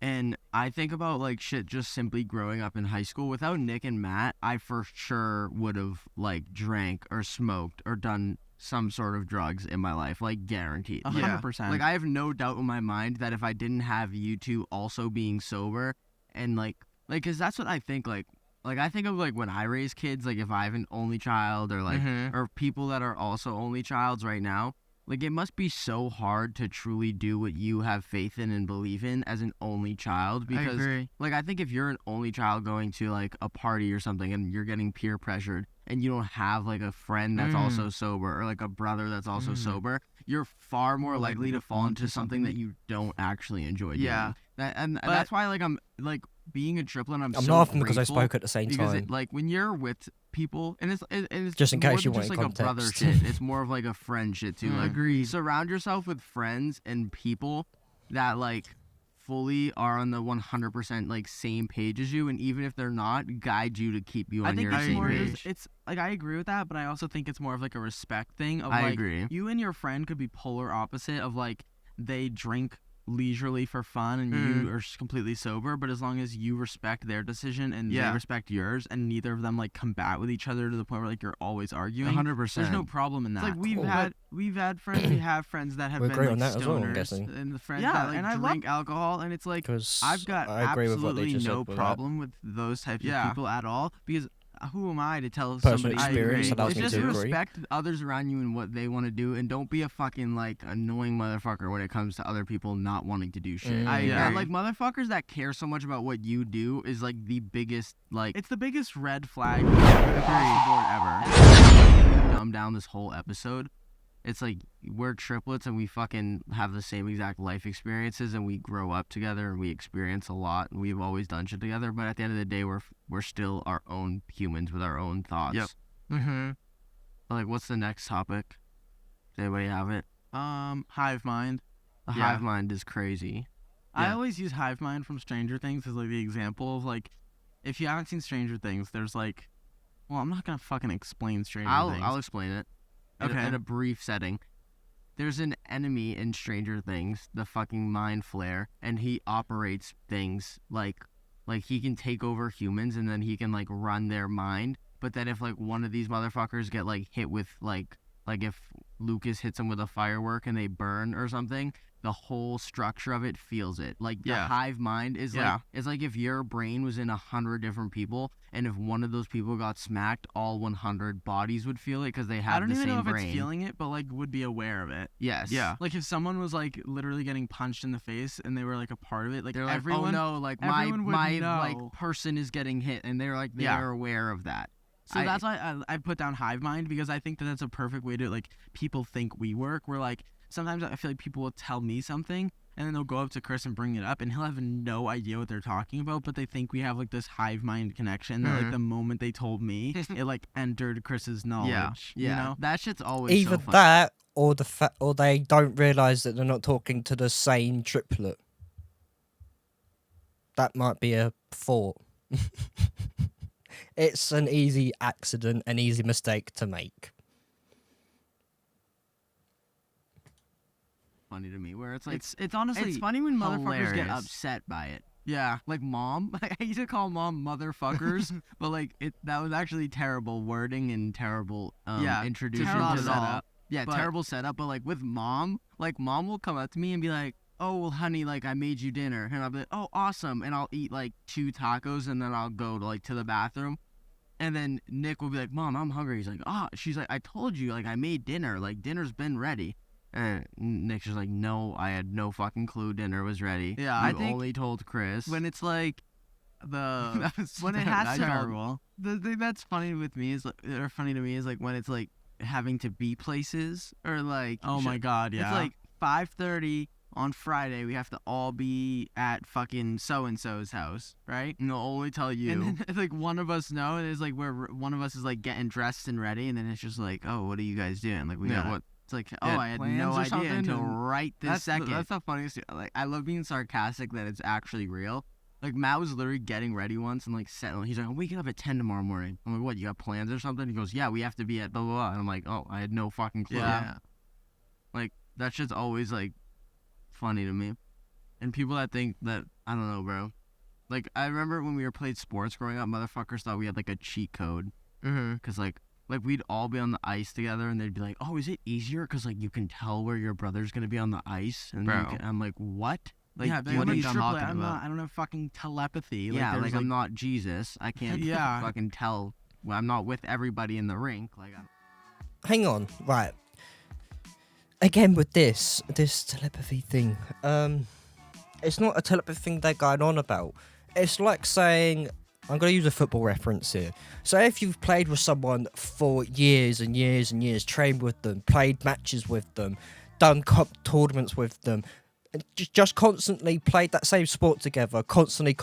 S3: And I think about like shit just simply growing up in high school. Without Nick and Matt, I for sure would have like drank or smoked or done some sort of drugs in my life, like guaranteed.
S4: 100%.
S3: Like I have no doubt in my mind that if I didn't have you two also being sober and like cause that's what I think like I think of like when I raise kids, like if I have an only child or like or people that are also only childs right now, like it must be so hard to truly do what you have faith in and believe in as an only child, because
S4: agree.
S3: like I think if you're an only child going to like a party or something and you're getting peer pressured and you don't have like a friend that's also sober or like a brother that's also sober, you're far more likely to fall into something that you don't actually enjoy doing.
S4: Yeah.
S3: And that's why like I'm like being a triplet, I'm so
S1: laughing because I
S3: grateful
S1: spoke at the same
S3: because
S1: time.
S3: it, like when you're with people and it's
S1: Just in
S3: more
S1: case you
S3: than
S1: want
S3: just like a brother
S1: context.
S3: shit. It's more of like a friend shit too. Like
S4: Agreed.
S3: surround yourself with friends and people that like fully are on the 100% like same page as you, and even if they're not, guide you to keep you on
S4: I think
S3: your
S4: it's
S3: same
S4: more
S3: page.
S4: it's like I agree with that, but I also think it's more of like a respect thing of
S3: I
S4: like
S3: agree.
S4: you and your friend could be polar opposite of like they drink leisurely for fun and you are completely sober, but as long as you respect their decision and they respect yours and neither of them like combat with each other to the point where like you're always arguing,
S3: 100%.
S4: there's no problem in that.
S2: It's like we've had friends. We have friends that have
S1: We
S2: been
S1: agree
S2: like
S1: on that as well, I'm
S2: stoners,
S1: guessing.
S2: and the friends
S4: Yeah,
S2: that like
S4: and I love-
S2: drink alcohol, and it's like
S1: 'Cause
S2: I've got
S1: I agree with what they
S2: absolutely
S1: just
S2: no
S1: said with that.
S2: problem with those types of people at all, because who am I to tell
S1: Personal
S2: somebody?
S1: experience
S2: I
S1: allows
S3: It's
S1: me
S3: just
S1: to agree.
S3: respect others around you and what they want to do, and don't be a fucking like annoying motherfucker when it comes to other people not wanting to do shit.
S4: I
S3: Yeah,
S4: agree.
S3: like motherfuckers that care so much about what you do is like the biggest like
S4: It's the biggest red flag across the board ever.
S3: dumb down this whole episode. It's like we're triplets and we fucking have the same exact life experiences and we grow up together and we experience a lot and we've always done shit together. But at the end of the day, we're still our own humans with our own thoughts.
S2: Yep.
S3: Like, what's the next topic? Does anybody have it?
S2: Hive mind.
S3: The
S2: Yeah.
S3: hive mind is crazy.
S2: I
S3: Yeah.
S2: always use hive mind from Stranger Things as like the example of like, if you haven't seen Stranger Things, there's like, well, I'm not gonna fucking explain Stranger Things.
S3: I'll explain it.
S2: Okay.
S3: In a brief setting. There's an enemy in Stranger Things, the fucking Mind Flayer, and he operates things like he can take over humans and then he can like run their mind. But then if like one of these motherfuckers get like hit with like if Lucas hits them with a firework and they burn or something, the whole structure of it feels it. Like the
S2: Yeah.
S3: hive mind is
S2: Yeah.
S3: like it's like if your brain was in 100 different people, and if one of those people got smacked, all 100 bodies would feel it because they
S2: I
S3: have
S2: don't
S3: the
S2: even
S3: same
S2: know if
S3: brain.
S2: it's feeling it, but like would be aware of it.
S3: Yes.
S2: Like if someone was like literally getting punched in the face and they were like a part of it, like
S3: They're like,
S2: everyone.
S3: oh no, like
S2: everyone would
S3: my
S2: know.
S3: like person is getting hit, and they're like
S2: Yeah.
S3: they're aware of that.
S2: So that's why I put down hive mind, because I think that that's a perfect way to like people think we work. We're like, sometimes I feel like people will tell me something and then they'll go up to Chris and bring it up and he'll have no idea what they're talking about, but they think we have like this hive mind connection that like the moment they told me, it like entered Chris's knowledge.
S3: Yeah.
S2: You know?
S3: That shit's always
S1: Either
S3: so fun.
S1: that, or or they don't realise that they're not talking to the same triplet. That might be a thought. It's an easy accident, an easy mistake to make.
S3: Funny to me, where it's like
S2: It's honestly
S3: it's funny when motherfuckers get
S2: hilarious.
S3: upset by it.
S2: Yeah.
S3: Like mom, I used to call mom motherfuckers, but like that was actually terrible wording and terrible introduction
S2: terrible
S3: to it all.
S2: setup,
S3: Yeah,
S2: but-
S3: terrible setup. But like with mom, like mom will come up to me and be like, "Oh well, honey, like I made you dinner," and I'll be like, "Oh, awesome," and I'll eat like 2 tacos and then I'll go to the bathroom, and then Nick will be like, "Mom, I'm hungry." He's like, "Ah," she's like, "I told you, like I made dinner, like dinner's been ready." And Nick's just like, "No, I had no fucking clue dinner was ready.
S2: Yeah,
S3: you
S2: I think
S3: only told Chris."
S2: when it's like the
S3: That was
S2: when it has
S3: terrible.
S2: the thing that's funny with me is like, or funny to me is like when it's like having to be places or like, oh my god, yeah, it's like 5:30 on Friday, we have to all be at fucking so and so's house, right?
S3: And they'll only tell you.
S2: And then like one of us know, and it's like where one of us is like getting dressed and ready, and then it's just like, oh, what are you guys doing? Like we got
S3: Yeah.
S2: what? It's like, oh,
S3: Yeah,
S2: I had
S3: plans
S2: no
S3: or
S2: idea
S3: something,
S2: until
S3: and
S2: right this second.
S3: That's the funniest. Like I love being sarcastic that it's actually real. Like Matt was literally getting ready once and like settling. He's like, "I'm waking up at 10 tomorrow morning." I'm like, "What? You got plans or something?" He goes, "Yeah, we have to be at blah blah blah." And I'm like, "Oh, I had no fucking clue."
S2: Yeah.
S3: Like that shit's always like funny to me. And people that think that I don't know, bro. Like I remember when we were playing sports growing up, motherfuckers thought we had like a cheat code. Cause like we'd all be on the ice together, and they'd be like, "Oh, is it easier? Cause like you can tell where your brother's gonna be on the ice." And
S2: Bro.
S3: I'm like, "What?" Like,
S2: yeah,
S3: what
S2: I'm
S3: are
S2: a
S3: you
S2: triplet.
S3: talking
S2: I'm
S3: about?
S2: not. I don't have fucking telepathy.
S3: Yeah,
S2: there's,
S3: like I'm not Jesus. I can't
S2: Yeah.
S3: fucking tell. Well, I'm not with everybody in the rink. Like,
S1: Hang on, right. Again with this telepathy thing, it's not a telepathy thing they're going on about. It's like saying, I'm going to use a football reference here. So if you've played with someone for years and years and years, trained with them, played matches with them, done cup tournaments with them, and just constantly played that same sport together, constantly,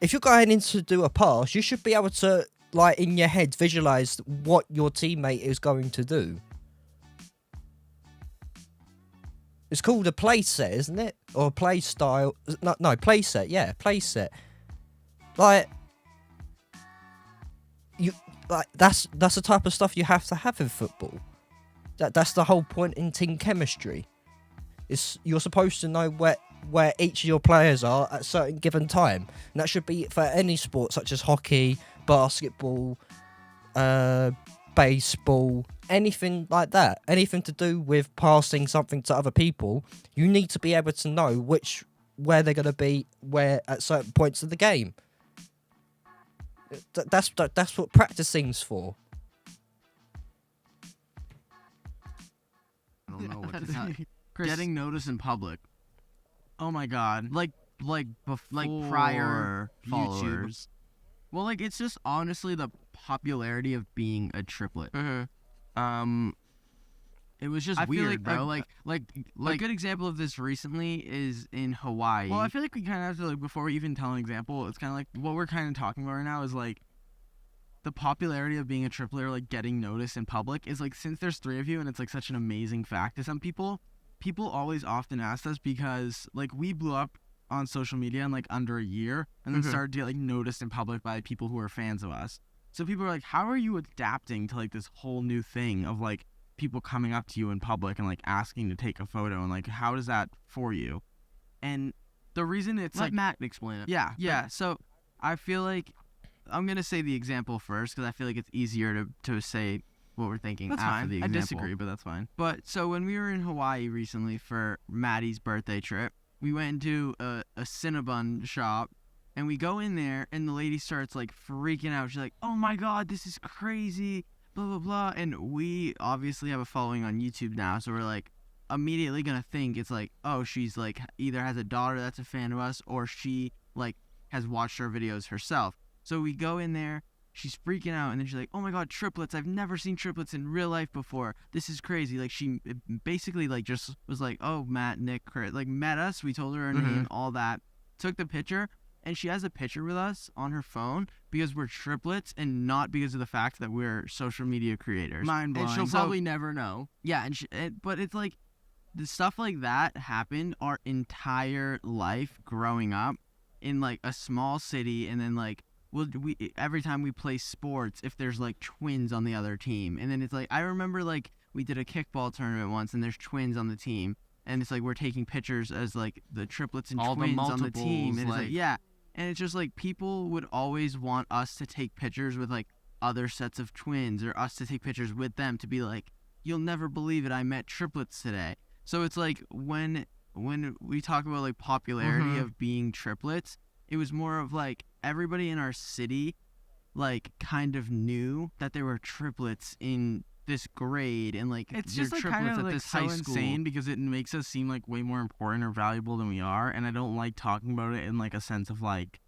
S1: if you're going in to do a pass, you should be able to, like, in your head, visualize what your teammate is going to do. It's called a play set, isn't it? Or a play style. No, play set. Yeah, play set. Like, that's the type of stuff you have to have in football. That's the whole point in team chemistry. You're supposed to know where each of your players are at a certain given time, and that should be for any sport such as hockey, basketball, baseball, anything like that. Anything to do with passing something to other people, you need to be able to know where they're going to be where at certain points of the game. That's what practicing's for.
S3: I don't know what to tell you.
S2: Chris,
S3: Getting noticed in public,
S2: oh my god,
S3: like prior followers. Well, like it's just honestly the popularity of being a triplet. It was just
S2: I feel
S3: weird,
S2: like
S3: bro.
S2: a good example of this recently is in Hawaii. Well, I feel like we kind of have to, like, before we even tell an example, it's kind of like what we're kind of talking about right now is like the popularity of being a triplet or like getting noticed in public is like, since there's 3 of you and it's like such an amazing fact to some people, people always often ask us because like we blew up on social media in like under a year and then started to get like noticed in public by people who are fans of us. So people are like, how are you adapting to like this whole new thing of like people coming up to you in public and like asking to take a photo, and like how does that for you? And the reason it's
S3: Let
S2: like
S3: Matt explain it.
S4: Yeah, so I feel like I'm going to say the example first because I feel like it's easier to say what we're thinking
S2: that's
S4: after
S2: fine.
S4: the
S2: I
S4: example.
S2: disagree, but that's fine.
S4: But so when we were in Hawaii recently for Maddie's birthday trip, we went into a Cinnabon shop, and we go in there, and the lady starts like freaking out. She's like, "Oh my God, this is crazy, blah blah blah." And we obviously have a following on YouTube now, so we're like immediately gonna think it's like, oh, she's like either has a daughter that's a fan of us, or she like has watched our videos herself. So we go in there. She's freaking out, and then she's like, "Oh my God, triplets! I've never seen triplets in real life before. This is crazy." Like she basically like just was like, "Oh, Matt, Nick, Chris," like met us. We told her name, all that. Took the picture, and she has a picture with us on her phone because we're triplets, and not because of the fact that we're social media creators.
S2: Mind blowing.
S3: And she'll probably never know.
S4: Yeah, but it's like the stuff like that happened our entire life growing up in like a small city, and then like. We every time we play sports, if there's like twins on the other team, and then it's like I remember like we did a kickball tournament once, and there's twins on the team, and it's like we're taking pictures as like the triplets and
S3: All the
S4: twins on the team,
S3: multiples,
S4: and it's
S3: like-
S4: like yeah, and it's just like people would always want us to take pictures with like other sets of twins, or us to take pictures with them to be like, "You'll never believe it, I met triplets today." So it's like when we talk about like popularity of being triplets, it was more of like everybody in our city like kind of knew that there were triplets in this grade, and like
S2: It's
S4: there
S2: just
S4: are
S2: like
S4: triplets
S2: kind of
S4: at
S2: like
S4: this
S2: so
S4: high school.
S2: insane because it makes us seem like way more important or valuable than we are, and I don't like talking about it in like a sense of like,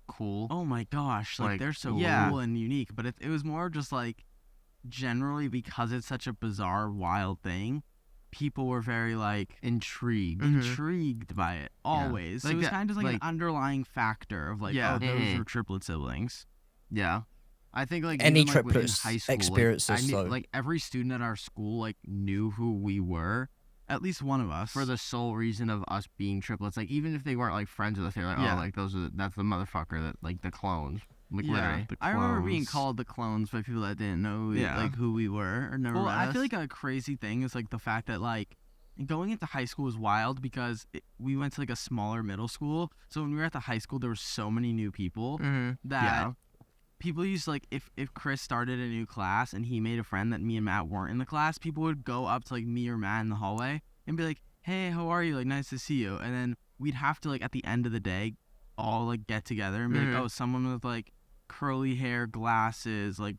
S3: Cool.
S2: oh my gosh, like they're so
S4: yeah.
S2: cool and unique. But it was more just like generally because it's such a bizarre, wild thing, people were very like intrigued by it always. So
S4: Like
S2: it was
S4: that-
S2: kind of like
S4: like-
S2: an underlying factor of like,
S4: Yeah.
S2: oh, those were triplet siblings.
S3: Yeah. I think like
S1: Any
S3: even, like, within
S1: triplets
S3: high school,
S1: experience
S3: like,
S1: this, though.
S3: like every student at our school like knew who we were
S2: At least one of us.
S3: for the sole reason of us being triplets. Like even if they weren't like friends with us, they're like,
S2: Yeah.
S3: oh, like that's the motherfucker that like the clones. Like
S2: Yeah.
S3: literally.
S2: The
S4: I remember being
S2: clones.
S4: called the clones by people that didn't know
S2: Yeah.
S4: like who we were or never
S2: Well,
S4: met
S2: I
S4: us.
S2: feel like a crazy thing is like the fact that like going into high school was wild because we went to like a smaller middle school. So when we were at the high school, there were so many new people that
S3: Yeah.
S2: people used to, like if Chris started a new class and he made a friend that me and Matt weren't in the class, people would go up to like me or Matt in the hallway and be like, "Hey, how are you? Like, nice to see you." And then we'd have to like at the end of the day all like get together and be like, "Oh, someone with like curly hair, glasses, like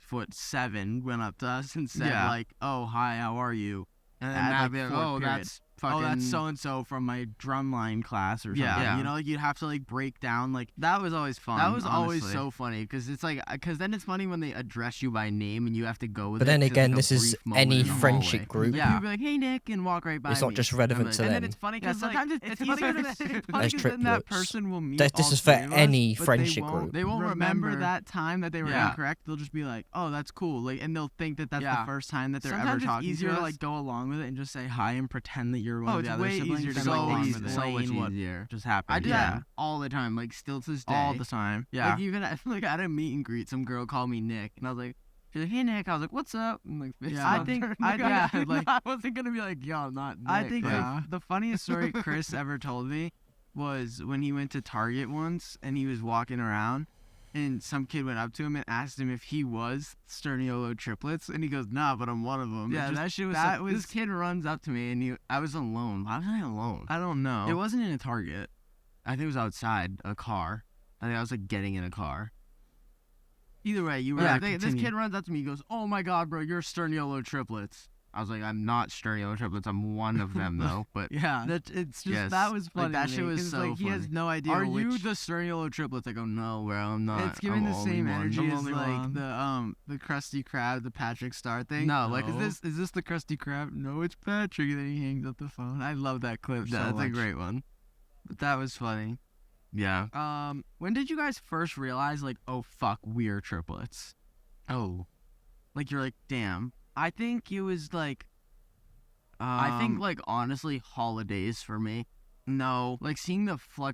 S2: 4'7" went up to us and said like, "Oh, hi, how are you?" And then
S4: At,
S2: Matt
S4: like,
S2: would be like,
S4: fourth
S2: "Oh,
S4: period.
S2: that's
S4: fucking
S2: that's so and so from my drumline class or something."
S4: Yeah.
S2: You know, like you'd have to like break down like
S4: that was always fun.
S3: That was always
S4: honestly.
S3: so funny because it's like because then it's funny when they address you by name and you have to go with
S1: But
S3: it.
S1: then
S3: 'cause it's,
S1: again,
S3: like, a
S1: this is
S3: brief moment
S1: any
S3: in the
S1: friendship
S3: hallway.
S1: group.
S4: Yeah, you'd be like, "Hey, Nick," and walk right by
S1: It's
S4: me.
S1: not just relevant
S4: And
S1: to
S2: and
S1: them.
S2: then it's funny
S4: Yeah,
S2: because
S4: sometimes
S2: like,
S4: it's
S2: easier
S4: funny
S2: to-
S4: because
S2: it's
S1: As
S2: funny 'cause then that
S1: triplets.
S2: person will meet
S1: This
S2: all
S1: is for
S2: three of us,
S1: any
S2: but
S1: friendship
S2: they won't,
S1: group.
S4: They won't remember that time that they were
S2: Yeah.
S4: incorrect. They'll just be like, "Oh, that's cool," like, and they'll think that that's
S2: Yeah.
S4: the first time that they're
S2: Sometimes
S4: ever
S2: it's
S4: talking
S2: easier
S4: to
S2: to
S4: us.
S2: like go along with it and just say hi and pretend that you're one
S4: Oh,
S2: of the
S4: it's
S2: other
S4: way
S2: siblings
S4: easier to
S2: than
S4: go
S2: like
S4: along
S2: explain
S4: with it.
S3: So much
S2: what
S3: easier.
S2: just happened.
S4: I do
S2: yeah.
S4: that all the time, like still to this day.
S2: all the time. Yeah.
S4: Like even at, like at a meet and greet, some girl called me Nick, and I was like, she's like, "Hey Nick," I was like, "What's up?" And like,
S2: Yeah.
S4: I think like
S2: I wasn't gonna be like, yo, not Nick.
S4: I think
S2: yeah.
S4: the funniest story Chris ever told me was when he went to Target once and he was walking around and some kid went up to him and asked him if he was Sturniolo Triplets, and he goes, "Nah, but I'm one of them."
S2: Yeah,
S4: It just-
S2: that shit was
S4: that
S2: so-
S4: was
S2: this
S4: this kid runs up to me and I was alone. Why was I alone?
S2: I don't know.
S4: It wasn't in a Target.
S3: I think it was outside a car. I think I was like getting in a car.
S4: Either way, you were.
S2: Yeah,
S4: this
S2: continue.
S4: kid runs up to me. He goes, "Oh my God, bro, you're Sturniolo Triplets."
S3: I was like, I'm not Sturniolo Triplets. I'm one of them though. But
S2: Yeah.
S4: It's just
S3: Yes.
S4: that was
S2: Like,
S4: funny.
S2: that
S4: to
S2: shit
S4: me,
S2: was
S4: 'cause,
S2: so
S4: like he has
S2: funny.
S4: no idea.
S2: Are you
S4: which-
S2: the Sturniolo Triplets? I go, no,
S3: bro, I'm not.
S4: It's giving
S3: I'm
S4: the
S3: only
S4: same
S3: one.
S4: energy
S2: I'm
S4: as
S2: only
S4: like
S2: one.
S4: the Krusty Krab, the Patrick Star thing.
S3: No,
S4: like
S2: No.
S4: is this the Krusty Krab? No, it's Patrick. And then he hangs up the phone. I love that clip.
S2: Yeah,
S4: so
S2: that's a
S4: much.
S2: great one.
S4: But that was funny.
S3: Yeah.
S2: When did you guys first realize, like, oh, fuck, we're triplets?
S3: Oh.
S2: Like, you're like, damn.
S4: I think it was like.
S3: I think, like, honestly, holidays for me.
S4: No.
S3: Like, seeing the
S4: Oh, well,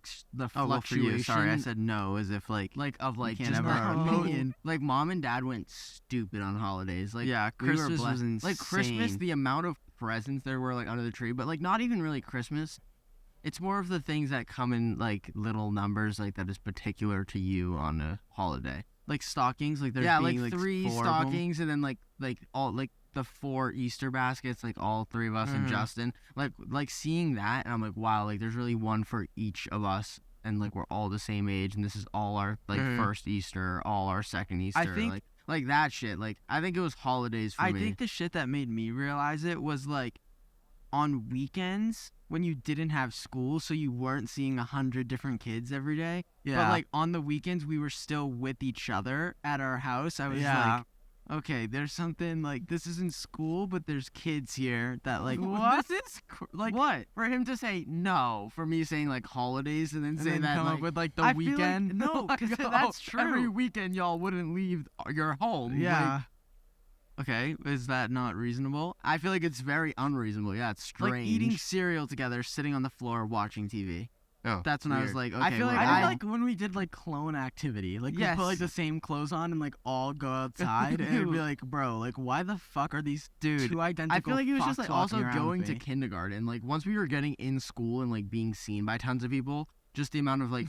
S4: for
S3: fluctuation.
S4: you. Sorry, I said no as if like.
S3: Of, like,
S4: can't
S3: just
S4: have
S3: the
S4: our opinion.
S3: Like, mom and dad went stupid on holidays. Like,
S4: Yeah,
S3: we were
S4: Christmas
S3: blessed.
S4: was insane.
S3: Like, Christmas, the amount of presents there were, like, under the tree. But, like, not even really Christmas. It's more of the things that come in, like, little numbers, like, that is particular to you on a holiday.
S4: Like stockings, like there's
S3: Yeah,
S4: being,
S3: like 3
S4: 4 of them.
S3: stockings, and then, like all, like, the 4 Easter baskets, like, all 3 of us and Justin. Like, seeing that, and I'm like, wow, like, there's really one for each of us. And, like, we're all the same age, and this is all our, like, first Easter, all our second Easter.
S4: I think-
S3: like that shit. Like, I think it was holidays for me.
S4: I think the shit that made me realize it was like on weekends when you didn't have school, so you weren't seeing 100 different kids every day.
S2: Yeah.
S4: But like on the weekends, we were still with each other at our house. I was like, okay, there's something like this isn't school, but there's kids here that like
S3: What?
S4: This is like
S3: what? For him to say no, for me saying, like, holidays, and then
S4: And
S3: say
S4: then
S3: that,
S4: come
S3: like,
S4: up with like the
S3: I feel like-
S4: weekend.
S3: no,
S4: Like,
S3: 'cause
S4: oh,
S3: that's true. Every weekend, y'all wouldn't leave your home.
S4: Yeah. Okay, is that not reasonable?
S3: I feel like it's very unreasonable. Yeah, it's strange.
S4: Like eating cereal together, sitting on the floor, watching TV.
S3: Oh,
S4: That's when I was
S3: weird.
S4: like, okay,
S3: I feel like
S4: we're
S2: I
S4: all-
S2: feel like when we did like clone activity, like we
S4: Yes.
S2: put like the same clothes on and like all go outside, and it'd be like, bro, like why the fuck are these
S4: Dude,
S2: two identical?
S3: I feel like it was just,
S2: fucks
S3: like, also
S2: walking around
S3: going
S2: with
S3: to
S2: me?
S3: kindergarten. Like, once we were getting in school and, like, being seen by tons of people, just the amount of, like,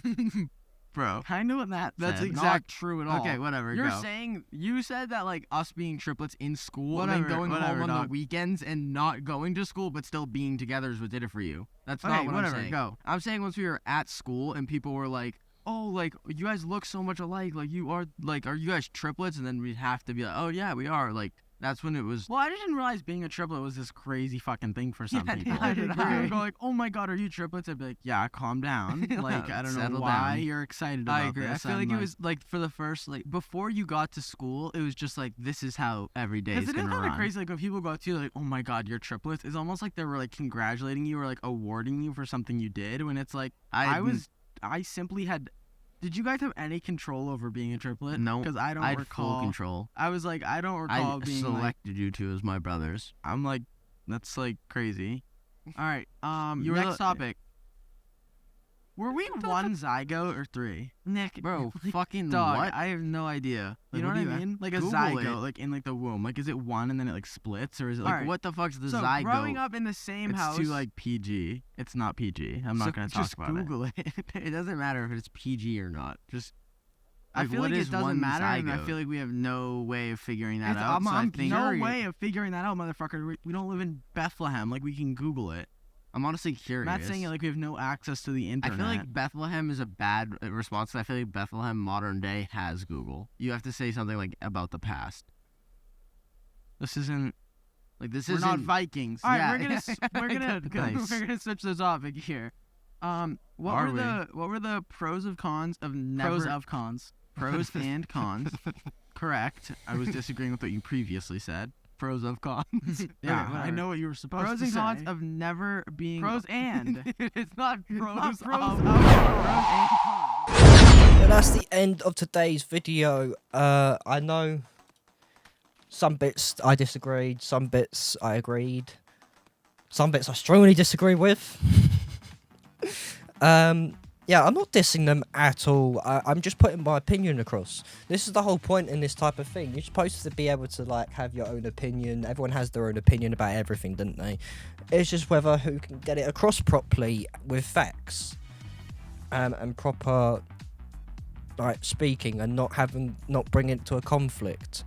S4: bro.
S2: Kind of what Matt
S4: That's
S2: said.
S4: exact-
S2: Not true at all.
S4: Okay, whatever.
S3: you're
S4: go.
S3: saying, you said that, like, us being triplets in school and
S4: Whatever,
S3: then going
S4: whatever,
S3: home on the
S4: dog.
S3: weekends and not going to school but still being together is what did it for you. That's not
S4: Okay,
S3: what
S4: whatever.
S3: I'm saying.
S4: Go.
S3: I'm saying once we were at school and people were like, oh, like, you guys look so much alike. Like, you are, like, are you guys triplets? And then we'd have to be like, oh, yeah, we are. Like, that's when it was.
S2: Well, I didn't realize being a triplet was this crazy fucking thing for some
S4: Yeah,
S2: people.
S4: neither did
S2: They
S4: I.
S2: would go like, "Oh my god, are you triplets?" I'd be like, "Yeah, calm down. Like, I don't know
S3: Settle
S2: why
S3: down.
S2: you're excited about
S4: I agree.
S2: this."
S4: I feel
S2: I'm
S4: like it was like for the first like before you got to school, it was just like this is how every day is
S2: Because it is
S4: gonna
S2: kind
S4: run.
S2: of crazy. Like when people go up to you like, "Oh my god, you're triplets," it's almost like they were like congratulating you or like awarding you for something you did. When it's like, I simply had. Did you guys have any control over being a triplet?
S3: No,
S2: because I don't
S3: I had
S2: recall.
S3: full control.
S2: I was like, I don't recall
S3: I
S2: being like,
S3: selected you two as my brothers.
S2: I'm like, that's like crazy. All right.
S4: You were
S2: next
S4: the-
S2: topic. Were we one zygote or 3?
S4: Nick,
S3: Bro,
S4: like,
S3: fucking
S4: dog.
S3: what?
S4: I have no idea.
S2: You know what I mean? Like a
S3: Google
S2: zygote,
S3: it.
S2: like in like the womb. Like is it one and then it like splits, or is it like
S3: Like,
S2: what?
S3: what the fuck's the
S2: So
S3: zygote?
S2: growing up in the same
S4: It's
S2: house,
S4: too,
S2: like PG. It's not PG. I'm
S3: So
S2: not gonna talk
S3: just
S2: about
S3: Google it. It doesn't matter if it's PG or not. Just
S4: I
S3: like,
S4: feel
S3: what
S4: like
S3: is
S4: it doesn't
S3: one
S4: matter, and I
S3: zygote?
S4: feel like we have no way of figuring that
S2: It's,
S4: out. So I
S2: I'm
S4: think
S2: no way of figuring that out, motherfucker. We don't live in Bethlehem. Like we can Google it.
S3: I'm honestly curious.
S2: Matt's saying it like we have no access to the
S3: I
S2: internet.
S3: feel like Bethlehem is a bad response. I feel like Bethlehem modern day has Google. You have to say something like about the past.
S2: this isn't.
S3: Like this
S2: We're
S3: isn't.
S2: not Vikings. All right,
S3: Yeah.
S2: we're gonna we're gonna
S3: Good, thanks.
S2: we're gonna switch the topic here. What
S3: Are
S2: were
S3: we?
S2: the pros of cons of never
S4: Pros of cons.
S2: pros and cons? Correct. I was disagreeing with what you previously said. Pros of cons. Yeah,
S4: Okay,
S2: I
S4: whatever.
S2: know what you were supposed
S4: Pros
S2: to
S4: and
S2: say.
S4: cons of never being
S2: Pros and.
S3: It's not pros.
S2: Not pros
S3: of-
S2: of. Pros and cons.
S1: And that's the end of today's video. I know some bits I disagreed, some bits I agreed, some bits I strongly disagree with. Yeah, I'm not dissing them at all. I'm just putting my opinion across. This is the whole point in this type of thing. You're supposed to be able to like have your own opinion. Everyone has their own opinion about everything, don't they? It's just whether who can get it across properly with facts, and proper like speaking, and not bringing it to a conflict.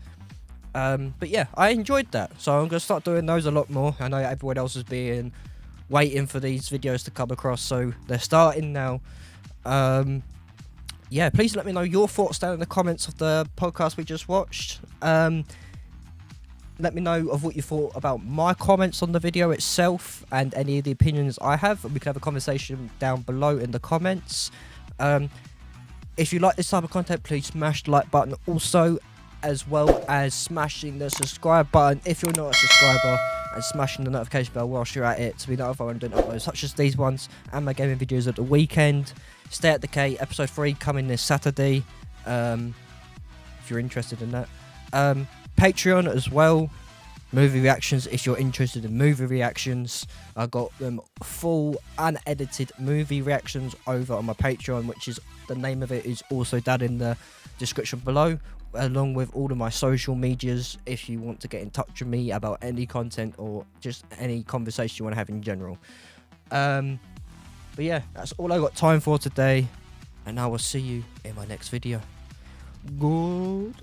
S1: But yeah, I enjoyed that, so I'm gonna start doing those a lot more. I know everyone else is waiting for these videos to come across, so they're starting now. Yeah, please let me know your thoughts down in the comments of the podcast we just watched. Let me know of what you thought about my comments on the video itself and any of the opinions I have, and we can have a conversation down below in the comments. If you like this type of content, please smash the like button also, as well as smashing the subscribe button if you're not a subscriber. and smashing the notification bell whilst you're at it to be notified when I'm doing uploads such as these ones and my gaming videos at the weekend. Stay at the K, episode 3 coming this Saturday, if you're interested in that. Patreon as well, movie reactions if you're interested in movie reactions. I got them full unedited movie reactions over on my Patreon, which is, the name of it is also down in the description below, along with all of my social medias if you want to get in touch with me about any content or just any conversation you want to have in general. But yeah, that's all I got time for today, and I will see you in my next video. Goodbye.